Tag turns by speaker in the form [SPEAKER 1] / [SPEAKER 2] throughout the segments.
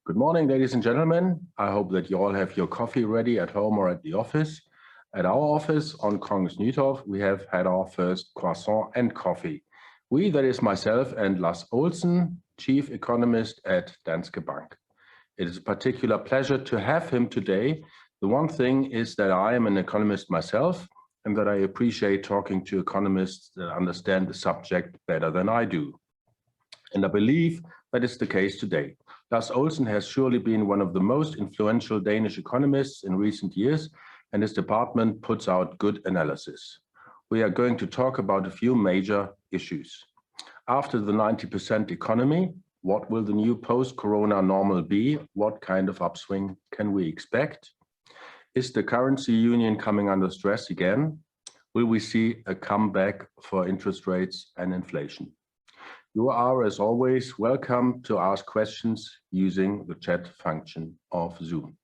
[SPEAKER 1] Good morning, ladies and gentlemen. I hope that you all have your coffee ready at home or at the office. At our office on Kongens Nytorv, we have had our first croissant and coffee. We, that is myself and Lars Olsen, Chief Economist at Danske Bank. It is a particular pleasure to have him today. The one thing is that I am an economist myself and that I appreciate talking to economists that understand the subject better than I do. And I believe that is the case today. Lars Olsen has surely been one of the most influential Danish economists in recent years, and his department puts out good analysis. We are going to talk about a few major issues. After the 90% economy, what will the new post-corona normal be? What kind of upswing can we expect? Is the currency union coming under stress again? Will we see a comeback for interest rates and inflation? You are, as always, welcome to ask questions using the chat function of Zoom.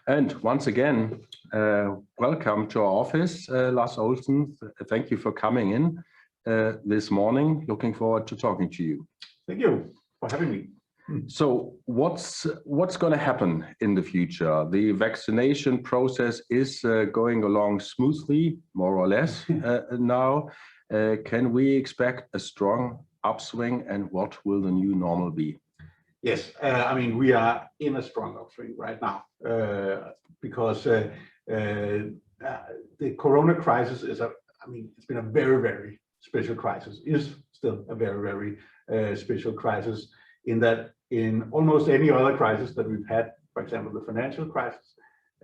[SPEAKER 1] And once again, welcome to our office, Lars Olsen. Thank you for coming in this morning. Looking forward to talking to you.
[SPEAKER 2] Thank you for having me.
[SPEAKER 1] So what's going to happen in the future? The vaccination process is going along smoothly, more or less, now. Can we expect a strong upswing, and what will the new normal be?
[SPEAKER 2] Yes, I mean, we are in a strong upswing right now because the corona crisis is it's been a very, very special crisis, is still a very, very special crisis in that in almost any other crisis that we've had, for example, the financial crisis,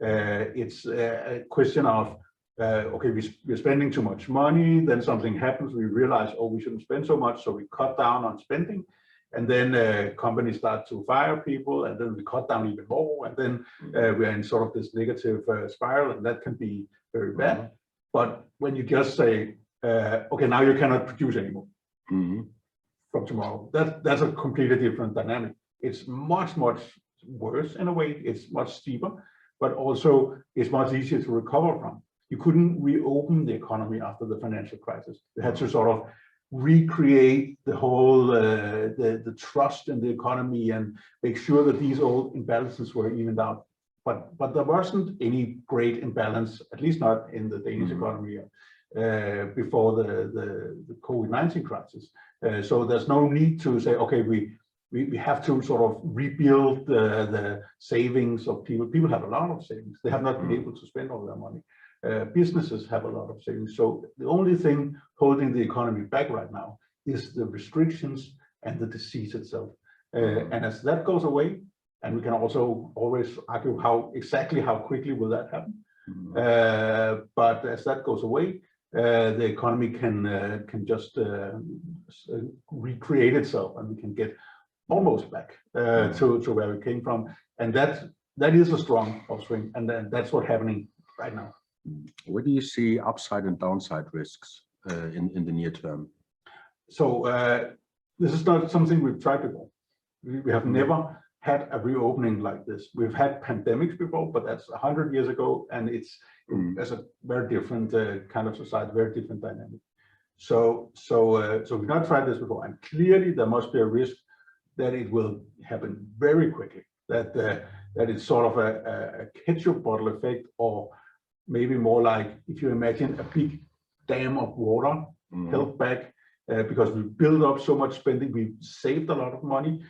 [SPEAKER 2] it's a question of okay, we're spending too much money, then something happens, we realize, oh, we shouldn't spend so much, so we cut down on spending, and then companies start to fire people, and then we cut down even more, and then we're in sort of this negative spiral, and that can be very bad. But when you just say, okay, now you cannot produce anymore from tomorrow, that's a completely different dynamic. It's much, much worse in a way, it's much steeper, but also it's much easier to recover from. You couldn't reopen the economy after the financial crisis. You had to sort of recreate the whole the trust in the economy and make sure that these old imbalances were evened out. But there wasn't any great imbalance, at least not in the Danish economy before the COVID-19 crisis. So there's no need to say, okay, we have to sort of rebuild the savings of people. People have a lot of savings. They have not been able to spend all their money. Businesses have a lot of savings. So the only thing holding the economy back right now is the restrictions and the disease itself. And as that goes away, and we can also always argue how quickly will that happen. But as that goes away, the economy can just recreate itself, and we can get almost back to where we came from. And that is a strong upswing, and that's what's happening right now.
[SPEAKER 1] Where do you see upside and downside risks in the near term?
[SPEAKER 2] So this is not something we've tried before. We have never had a reopening like this. We've had pandemics before, but that's 100 years ago, and it's a very different kind of society, very different dynamic. So we've not tried this before, and clearly there must be a risk that it will happen very quickly. That it's sort of a ketchup bottle effect, or maybe more like if you imagine a big dam of water held back because we built up so much spending, we saved a lot of money.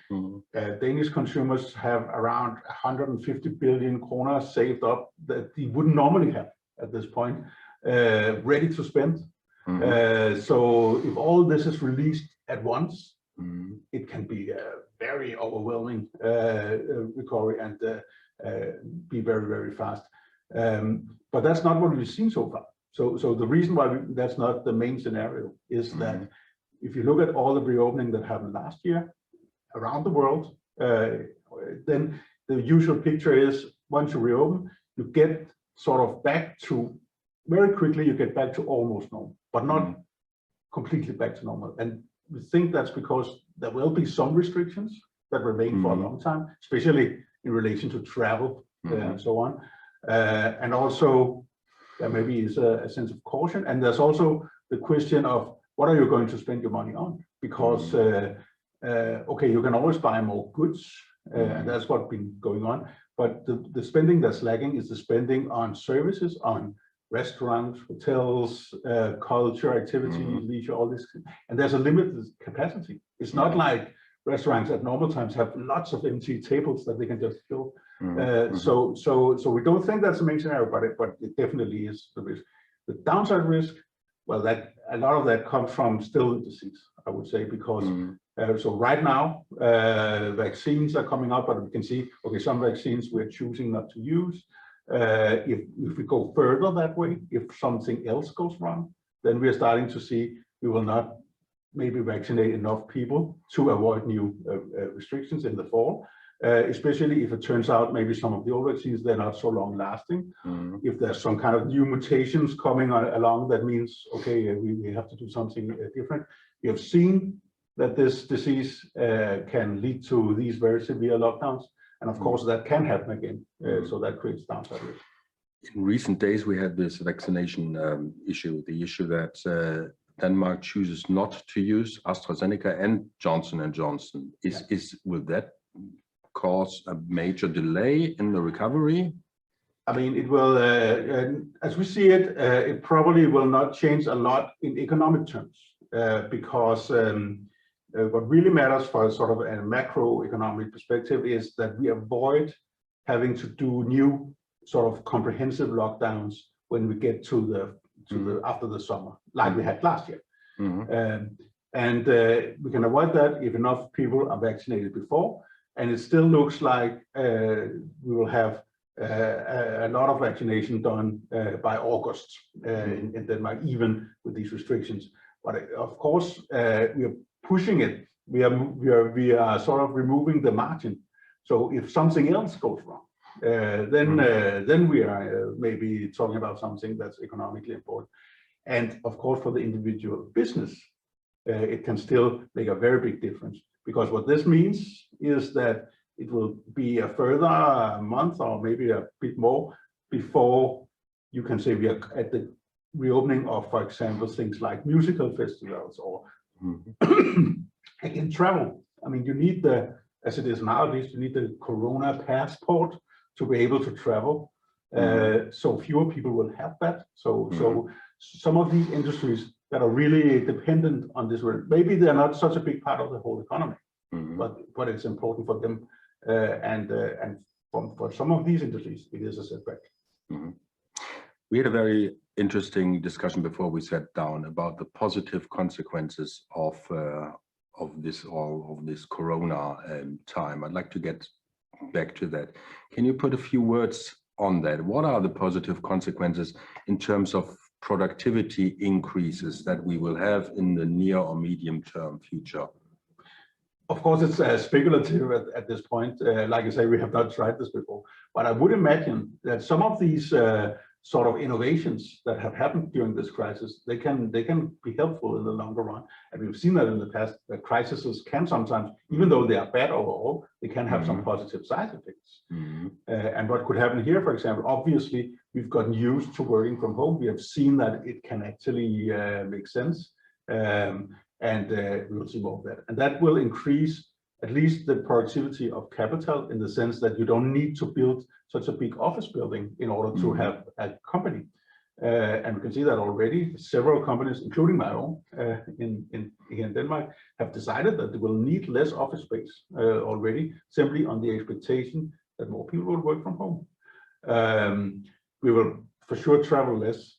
[SPEAKER 2] Danish consumers have around 150 billion kroner saved up that they wouldn't normally have at this point, ready to spend. So if all this is released at once, it can be a very overwhelming recovery and be very, very fast. But that's not what we've seen so far. So the reason why that's not the main scenario is that if you look at all the reopening that happened last year around the world, then the usual picture is once you reopen, you get sort of back to, very quickly you get back to almost normal, but not completely back to normal. And we think that's because there will be some restrictions that remain for a long time, especially in relation to travel and so on. And also there maybe is a sense of caution, and there's also the question of what are you going to spend your money on, because okay, you can always buy more goods and that's what's been going on. But the spending that's lagging is the spending on services, on restaurants, hotels, culture, activity, leisure, all this. And there's a limited capacity. It's not like restaurants at normal times have lots of empty tables that they can just fill. So we don't think that's a main scenario, but it definitely is the risk. The downside risk, well, that a lot of that comes from still the disease, I would say, because so right now vaccines are coming up, but we can see, okay, some vaccines we're choosing not to use. If we go further that way, if something else goes wrong, then we are starting to see we will not maybe vaccinate enough people to avoid new restrictions in the fall. Especially if it turns out maybe some of the old vaccines, they're not so long lasting. If there's some kind of new mutations coming along, that means, okay, we have to do something different. We have seen that this disease can lead to these very severe lockdowns. And of course, that can happen again. So that creates downside risk.
[SPEAKER 1] In recent days, we had this vaccination issue, the issue that Denmark chooses not to use AstraZeneca and Johnson & Johnson. Will that cause a major delay in the recovery?
[SPEAKER 2] I mean, it will, as we see it, it probably will not change a lot in economic terms because what really matters for sort of a macroeconomic perspective is that we avoid having to do new sort of comprehensive lockdowns when we get to the after the summer, like we had last year. And we can avoid that if enough people are vaccinated before. And it still looks like we will have a lot of vaccination done by August in Denmark, even with these restrictions. But of course, we are pushing it. We are sort of removing the margin. So if something else goes wrong, then we are maybe talking about something that's economically important. And of course, for the individual business, it can still make a very big difference. Because what this means is that it will be a further month or maybe a bit more before you can say we are at the reopening of, for example, things like musical festivals or again, travel. I mean, you need as it is nowadays, you need the Corona passport to be able to travel. So fewer people will have that. So some of these industries that are really dependent on this, maybe they're not such a big part of the whole economy, but it's important for them. And for some of these industries, it is a setback.
[SPEAKER 1] We had a very interesting discussion before we sat down about the positive consequences of this Corona time. I'd like to get back to that. Can you put a few words on that? What are the positive consequences in terms of productivity increases that we will have in the near or medium term future?
[SPEAKER 2] Of course, it's speculative at this point. Like I say, we have not tried this before, but I would imagine that some of these sort of innovations that have happened during this crisis, they can be helpful in the longer run. And we've seen that in the past, that crises can sometimes, even though they are bad overall, they can have some positive side effects. And what could happen here, for example, obviously, we've gotten used to working from home. We have seen that it can actually make sense. And we will see more of that. And that will increase at least the productivity of capital in the sense that you don't need to build such a big office building in order to have a company. And we can see that already. Several companies, including my own here in Denmark, have decided that they will need less office space already, simply on the expectation that more people will work from home. We will for sure travel less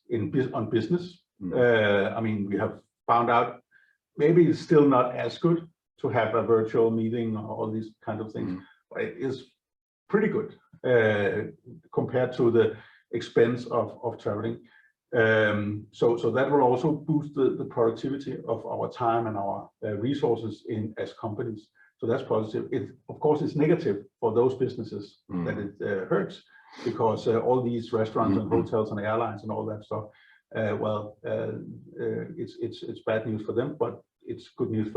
[SPEAKER 2] on business. I mean, we have found out maybe it's still not as good to have a virtual meeting or all these kind of things, but it is pretty good compared to the expense of traveling. So that will also boost the productivity of our time and our resources as companies. So that's positive. Of course, it's negative for those businesses that it hurts, because all these restaurants and hotels and airlines and all that stuff, it's bad news for them, but it's good news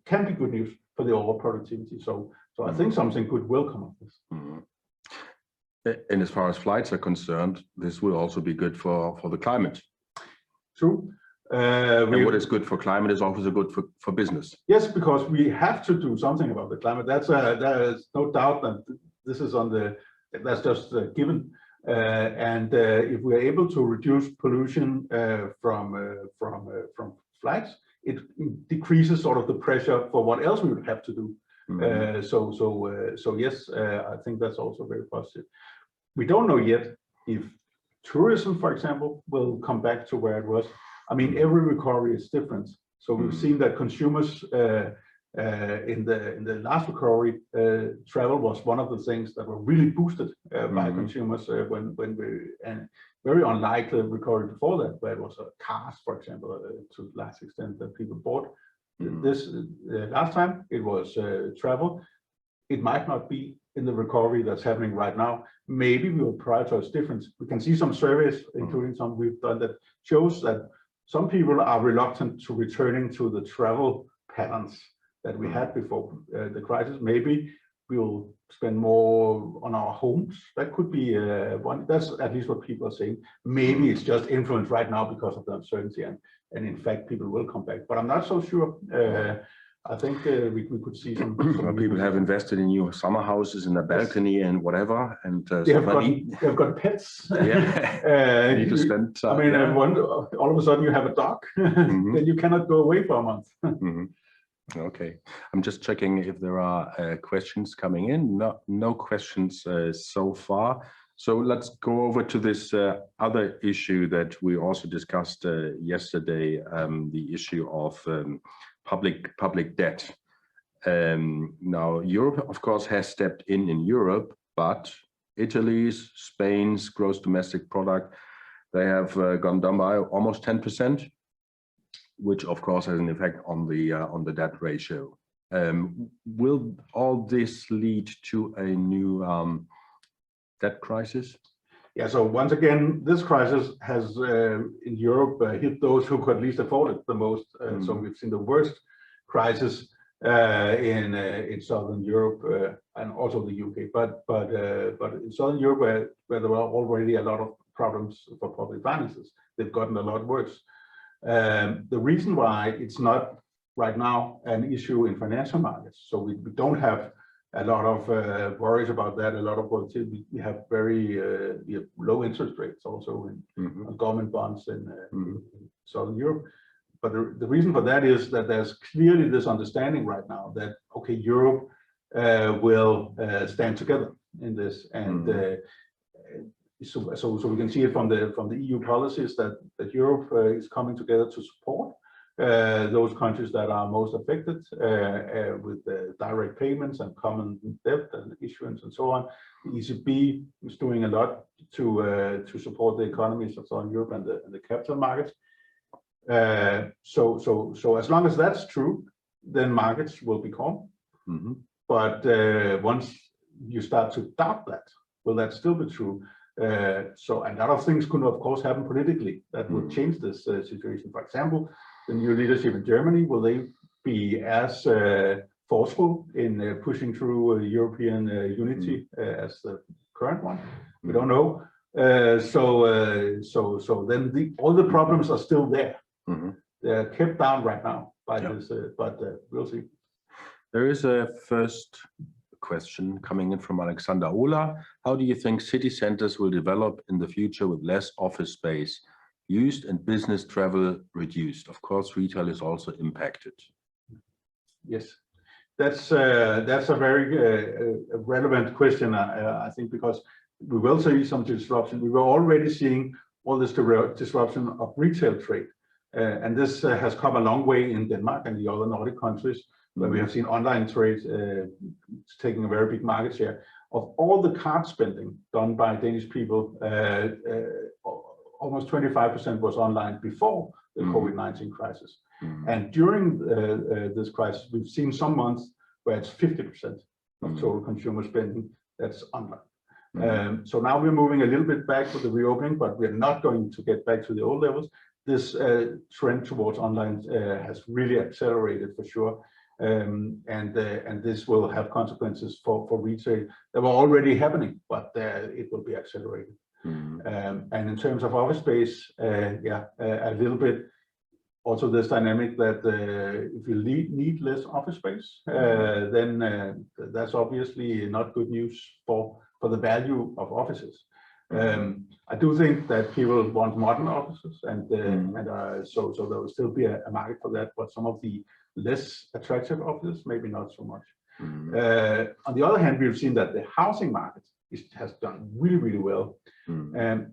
[SPEAKER 2] can be good news for the overall productivity. So I think something good will come of this.
[SPEAKER 1] And as far as flights are concerned, this will also be good for the climate.
[SPEAKER 2] True.
[SPEAKER 1] And what is good for climate is also good for business.
[SPEAKER 2] Yes, because we have to do something about the climate. There is no doubt that this is that's just a given. If we're able to reduce pollution from flights, it decreases sort of the pressure for what else we would have to do. So yes, I think that's also very positive. We don't know yet if tourism, for example, will come back to where it was. I mean, every recovery is different. So we've seen that consumers in the last recovery, travel was one of the things that were really boosted by consumers when and very unlike the recovery before that, where it was cars, for example, to a large extent that people bought. This last time it was travel. It might not be in the recovery that's happening right now. Maybe we will prioritize different. We can see some surveys, including some we've done, that shows that some people are reluctant to returning to the travel patterns that we had before the crisis. Maybe we'll spend more on our homes. That could be one. That's at least what people are saying. Maybe it's just influenced right now because of the uncertainty, and in fact people will come back. But I'm not so sure. I think we could see some
[SPEAKER 1] people have invested in new summer houses in the balcony and whatever, and
[SPEAKER 2] they've got pets.
[SPEAKER 1] Yeah, need to spend time.
[SPEAKER 2] I mean, all of a sudden you have a dog, then you cannot go away for a month.
[SPEAKER 1] Okay, I'm just checking if there are questions coming in. No questions so far. So let's go over to this other issue that we also discussed yesterday, the issue of public debt. Now, Europe, of course, has stepped in Europe, but Italy's, Spain's gross domestic product, they have gone down by almost 10%, which of course has an effect on the debt ratio. Will all this lead to a new debt crisis?
[SPEAKER 2] Yeah, so once again, this crisis has in Europe hit those who could at least afford it the most. So we've seen the worst crisis in Southern Europe and also the UK. But in Southern Europe, where there were already a lot of problems for public finances, they've gotten a lot worse. The reason why it's not right now an issue in financial markets, so we don't have a lot of worries about that, a lot of volatility. We have very low interest rates also in government bonds in Southern Europe. But the reason for that is that there's clearly this understanding right now that, okay, Europe will stand together in this. And so we can see it from the EU policies that Europe is coming together to support those countries that are most affected with direct payments and common debt and issuance and so on. The ECB is doing a lot to support the economies of Southern Europe and the capital markets. So as long as that's true, then markets will be calm. But once you start to doubt that, will that still be true? So a lot of things could, of course, happen politically that would change this situation. For example, the new leadership in Germany, will they be as forceful in pushing through European unity as the current one? We don't know. So then all the problems are still there. They're kept down right now by this, but we'll see.
[SPEAKER 1] There is a first question coming in from Alexander Ola. How do you think city centers will develop in the future with less office space used and business travel reduced? Of course, retail is also impacted.
[SPEAKER 2] Yes, that's a very relevant question, I think, because we will see some disruption. We were already seeing all this disruption of retail trade. And this has come a long way in Denmark and the other Nordic countries, where we have seen online trade taking a very big market share. Of all the card spending done by Danish people, almost 25% was online before the COVID-19 crisis. And during this crisis, we've seen some months where it's 50% of total consumer spending that's online. So now we're moving a little bit back with the reopening, but we're not going to get back to the old levels. This trend towards online has really accelerated for sure. And this will have consequences for retail that were already happening, but it will be accelerated. And in terms of office space, a little bit, also this dynamic that if you need less office space, then that's obviously not good news for the value of offices. I do think that people want modern offices, and so there will still be a market for that. But some of the less attractive offices, maybe not so much. On the other hand, we've seen that the housing market has done really well.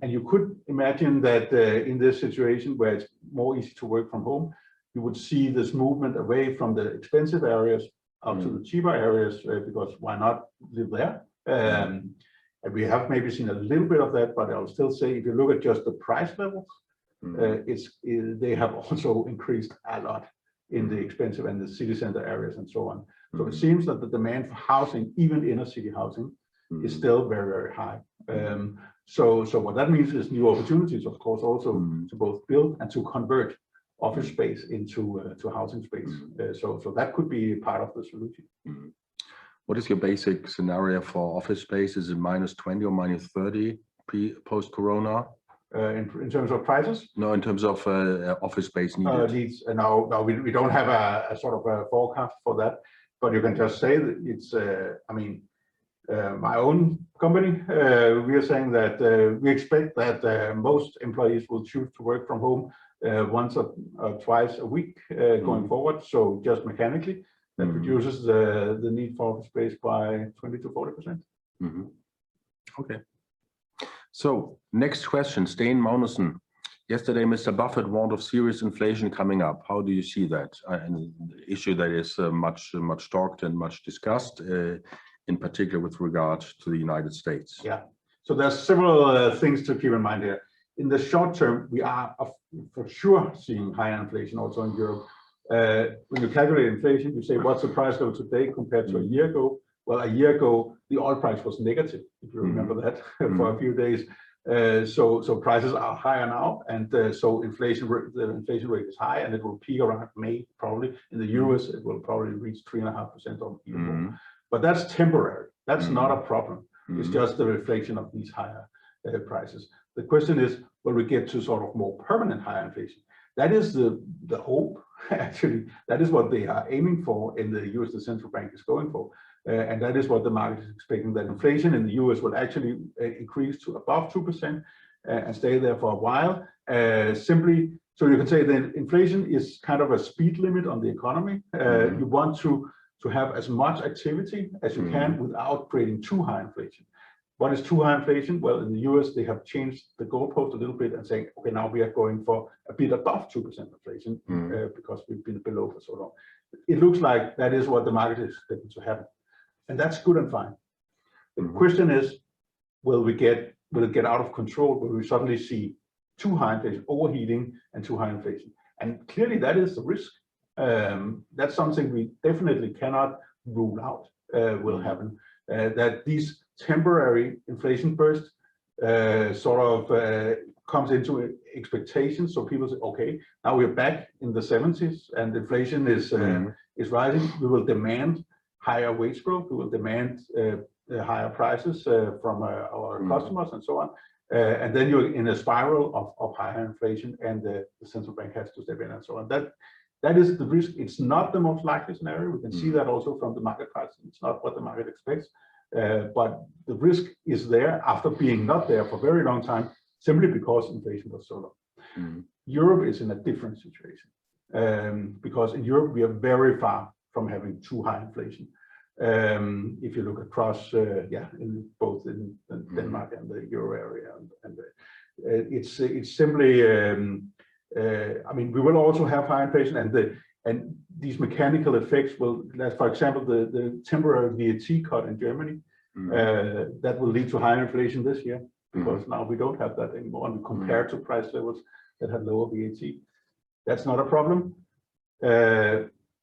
[SPEAKER 2] And you could imagine that in this situation where it's more easy to work from home, you would see this movement away from the expensive areas up to the cheaper areas, because why not live there? And we have maybe seen a little bit of that, but I'll still say if you look at just the price levels, they have also increased a lot in the expensive and the city center areas and so on. So it seems that the demand for housing, even inner city housing, is still very high. So what that means is new opportunities, of course, also to both build and to convert office space into to housing space. So that could be part of the solution.
[SPEAKER 1] What is your basic scenario for office space? Is it -20 or -30 post-corona?
[SPEAKER 2] In terms of prices?
[SPEAKER 1] No, in terms of office space needed.
[SPEAKER 2] No, we don't have a sort of a forecast for that, but you can just say that it's. I mean, my own company, we are saying that we expect that most employees will choose to work from home once or twice a week going forward. So just mechanically, that reduces the need for office space by 20 to 40%.
[SPEAKER 1] Okay. So next question, Steen Magnussen. Yesterday, Mr. Buffett warned of serious inflation coming up. How do you see that? An issue that is much talked and much discussed, in particular with regard to the United States.
[SPEAKER 2] Yeah. So there's several things to keep in mind here. In the short term, we are for sure seeing higher inflation also in Europe. When you calculate inflation, you say, what's the price level today compared to a year ago? Well, a year ago, the oil price was negative, if you remember that, for a few days. So prices are higher now, and so the inflation rate is high, and it will peak around May, probably. In the US, it will probably reach 3.5% or even more. But that's temporary. That's not a problem. It's just the reflection of these higher prices. The question is, will we get to sort of more permanent higher inflation? That is the hope, actually. That is what they are aiming for in the US, the central bank is going for. And that is what the market is expecting, that inflation in the US will actually increase to above 2% and stay there for a while. Simply, so you can say that inflation is kind of a speed limit on the economy. You want to have as much activity as you can without creating too high inflation. What is too high inflation? Well, in the US, they have changed the goalpost a little bit and saying, okay, now we are going for a bit above 2% inflation because we've been below for so long. It looks like that is what the market is expecting to happen. And that's good and fine. The question is, will it get out of control? Will we suddenly see too high inflation, overheating, and too high inflation? And clearly that is the risk. That's something we definitely cannot rule out will happen. That these temporary inflation bursts sort of comes into expectations. So people say, okay, now we're back in the 70s and inflation is rising. We will demand higher wage growth. We will demand higher prices from our customers and so on. And then you're in a spiral of higher inflation, and the central bank has to step in and so on. That is the risk. It's not the most likely scenario. We can see that also from the market price. It's not what the market expects. But the risk is there after being not there for a very long time, simply because inflation was so low. Europe is in a different situation because in Europe, we are very far from having too high inflation. If you look across, in both in Denmark and the euro area, and it's simply, I mean, we will also have high inflation, and these mechanical effects will, for example, the temporary VAT cut in Germany, that will lead to higher inflation this year, because now we don't have that anymore, and compared to price levels that have lower VAT. That's not a problem.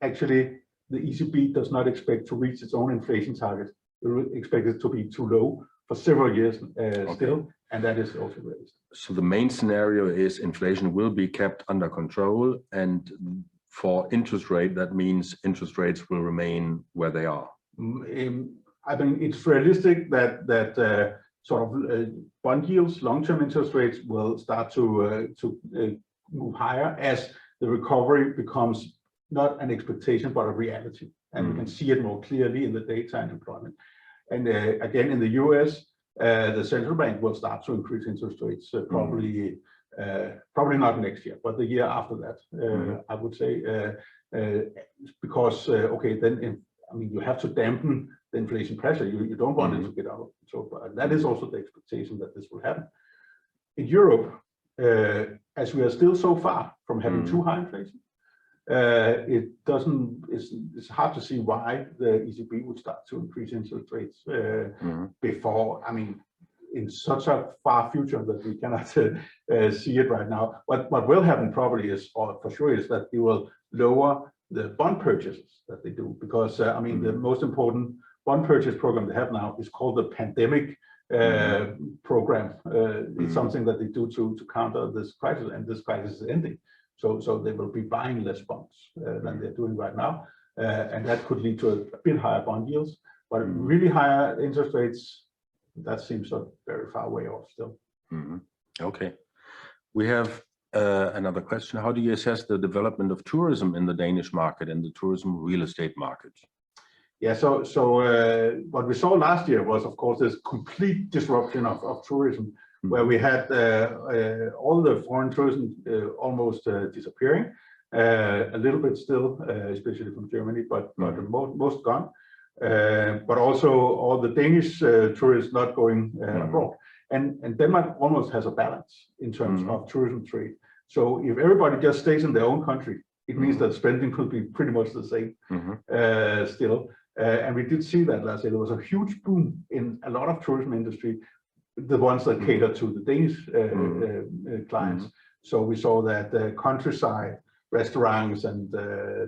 [SPEAKER 2] Actually, the ECB does not expect to reach its own inflation target. They expect it to be too low for several years still, and that is also raised.
[SPEAKER 1] So the main scenario is inflation will be kept under control, and for interest rate, that means interest rates will remain where they are.
[SPEAKER 2] I think it's realistic that sort of bond yields, long-term interest rates will start to move higher as the recovery becomes not an expectation, but a reality. And we can see it more clearly in the data and employment. And again, in the US, the central bank will start to increase interest rates probably not next year, but the year after that, I would say, because, okay, then, I mean, you have to dampen the inflation pressure. You don't want it to get out. So that is also the expectation that this will happen. In Europe, as we are still so far from having too high inflation, it's hard to see why the ECB would start to increase interest rates before, I mean, in such a far future that we cannot see it right now. What will happen probably is, or for sure, is that they will lower the bond purchases that they do, because I mean, the most important bond purchase program they have now is called the pandemic program. It's something that they do to counter this crisis, and this crisis is ending. So they will be buying less bonds than they're doing right now, and that could lead to a bit higher bond yields. But really higher interest rates, that seems very far away off still.
[SPEAKER 1] Okay, we have another question. How do you assess the development of tourism in the Danish market and the tourism real estate market?
[SPEAKER 2] Yeah, so what we saw last year was, of course, this complete disruption of tourism, where we had all the foreign tourism almost disappearing, a little bit still, especially from Germany, but most gone. But also all the Danish tourists not going abroad. And Denmark almost has a balance in terms of tourism trade. So if everybody just stays in their own country, it means that spending could be pretty much the same still. And we did see that last year. There was a huge boom in a lot of tourism industry, the ones that cater to the Danish clients. So we saw that the countryside restaurants and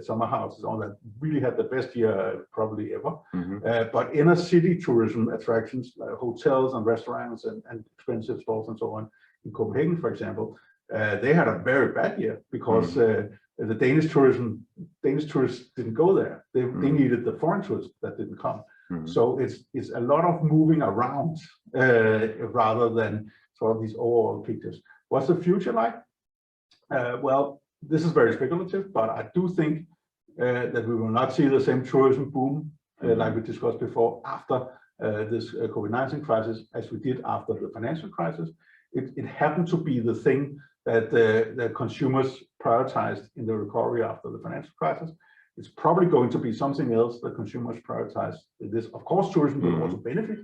[SPEAKER 2] summer houses, all that really had the best year probably ever. But inner city tourism attractions, like hotels and restaurants and expensive stores and so on, in Copenhagen, for example, they had a very bad year because the Danish tourists didn't go there. They needed the foreign tourists that didn't come. So it's a lot of moving around rather than sort of these overall pictures. What's the future like? Well, this is very speculative, but I do think that we will not see the same tourism boom like we discussed before after this COVID-19 crisis as we did after the financial crisis. It happened to be the thing that the consumers prioritized in the recovery after the financial crisis. It's probably going to be something else that consumers prioritize. This, of course, tourism will also benefit.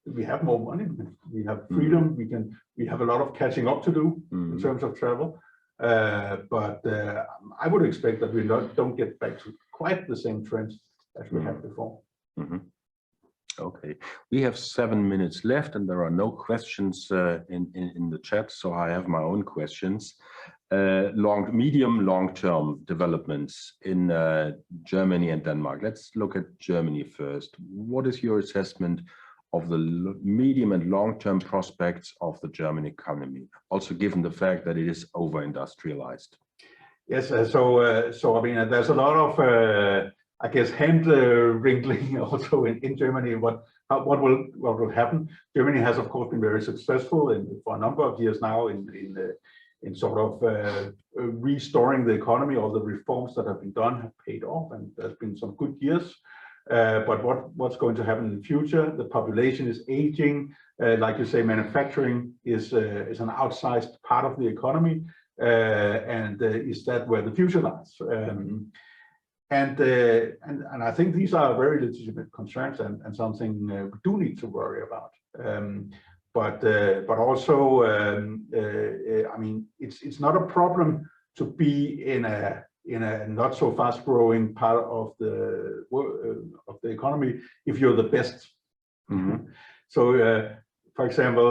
[SPEAKER 2] We have more money, we have freedom, we have a lot of catching up to do in terms of travel. But I would expect that we don't get back to quite the same trends as we had before.
[SPEAKER 1] Okay, we have 7 minutes left and there are no questions in the chat, so I have my own questions. Medium, long-term developments in Germany and Denmark. Let's look at Germany first. What is your assessment of the medium and long-term prospects of the German economy, also given the fact that it is over-industrialized?
[SPEAKER 2] Yes, so I mean, there's a lot of I guess hand wrinkling also in Germany. What will happen? Germany has, of course, been very successful for a number of years now in sort of restoring the economy. All the reforms that have been done have paid off, and there's been some good years. But what's going to happen in the future? The population is aging. Like you say, manufacturing is an outsized part of the economy, and is that where the future lies? And I think these are very legitimate concerns and something we do need to worry about. But also, I mean, it's not a problem to be in a not so fast growing part of the economy if you're the best. So, for example,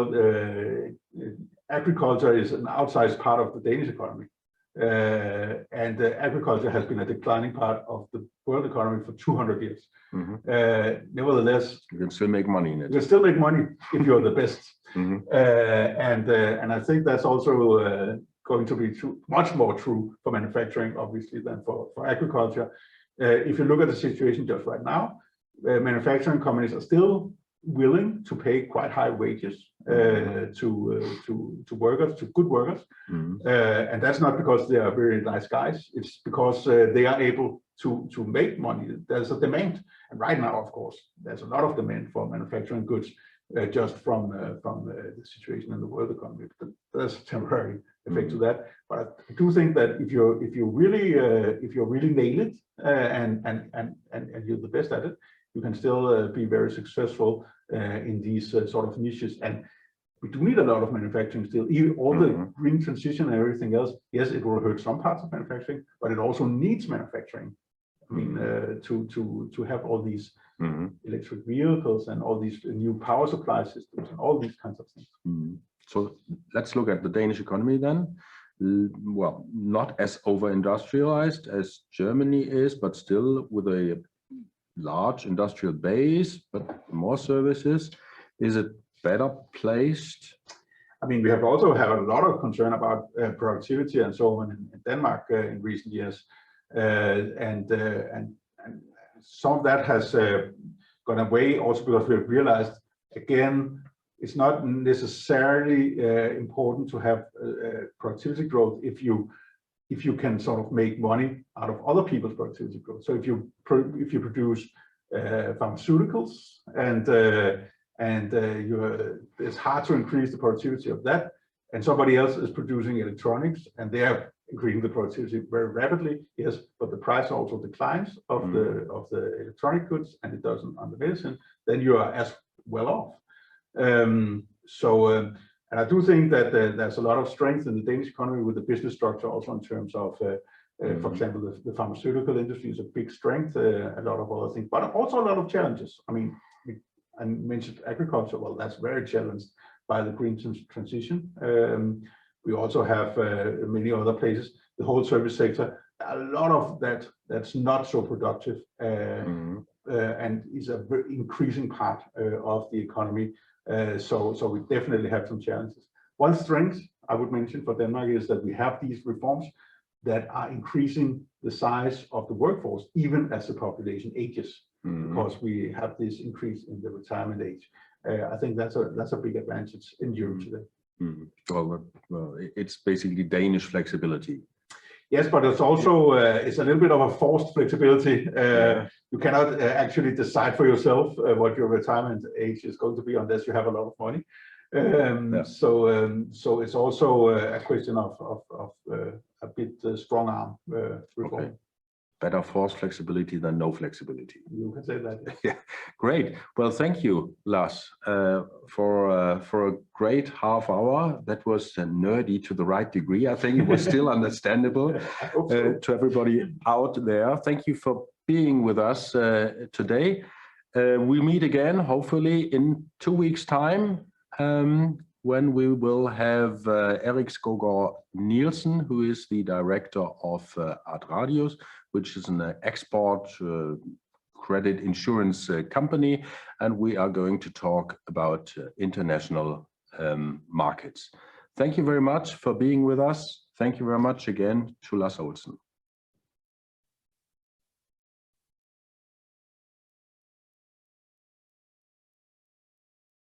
[SPEAKER 2] agriculture is an outsized part of the Danish economy. And agriculture has been a declining part of the world economy for 200 years. Nevertheless,
[SPEAKER 1] you can still make money in it.
[SPEAKER 2] You can still make money if you're the best. And I think that's also going to be true, much more true for manufacturing, obviously, than for agriculture. If you look at the situation just right now, manufacturing companies are still willing to pay quite high wages to workers, to good workers, and that's not because they are very nice guys. It's because they are able to make money. There's a demand, and right now, of course, there's a lot of demand for manufacturing goods, just from the situation in the world economy. But there's a temporary effect to that. But I do think that if you really nail it and you're the best at it, you can still be very successful in these sort of niches. And we do need a lot of manufacturing still. Even all the green transition and everything else, yes, it will hurt some parts of manufacturing, but it also needs manufacturing. I mean, to have all these electric vehicles and all these new power supply systems and all these kinds of things.
[SPEAKER 1] So let's look at the Danish economy then. Well, not as over-industrialized as Germany is, but still with a large industrial base, but more services. Is it better placed?
[SPEAKER 2] I mean, we have also had a lot of concern about productivity and so on in Denmark in recent years, and some of that has gone away also because we have realized, again, it's not necessarily important to have productivity growth if you can sort of make money out of other people's productivity growth. So if you produce pharmaceuticals and it's hard to increase the productivity of that, and somebody else is producing electronics and they are increasing the productivity very rapidly, yes, but the price also declines of the electronic goods, and it doesn't on the medicine, then you are as well off. And I do think that there's a lot of strength in the Danish economy with the business structure, also in terms of, for example, the pharmaceutical industry is a big strength, a lot of other things, but also a lot of challenges. I mean, I mentioned agriculture. Well, that's very challenged by the green transition. We also have many other places, the whole service sector, a lot of that's not so productive and is a very increasing part of the economy. So we definitely have some challenges. One strength I would mention for Denmark is that we have these reforms that are increasing the size of the workforce, even as the population ages, because we have this increase in the retirement age. I think that's a big advantage in Europe today.
[SPEAKER 1] Well, it's basically Danish flexibility.
[SPEAKER 2] Yes, but it's also it's a little bit of a forced flexibility. You cannot actually decide for yourself what your retirement age is going to be unless you have a lot of money. So it's also a question of a bit strong arm reform.
[SPEAKER 1] Okay. Better forced flexibility than no flexibility.
[SPEAKER 2] You can say that.
[SPEAKER 1] Yeah, great. Well, thank you, Lars, for a great half hour. That was nerdy to the right degree. I think it was still understandable to everybody out there. Thank you for being with us today. We meet again, hopefully in 2 weeks' time, when we will have Erik Skogård Nielsen, who is the director of Adradius, which is an export credit insurance company, and we are going to talk about international markets. Thank you very much for being with us. Thank you very much again to Lars Olsen.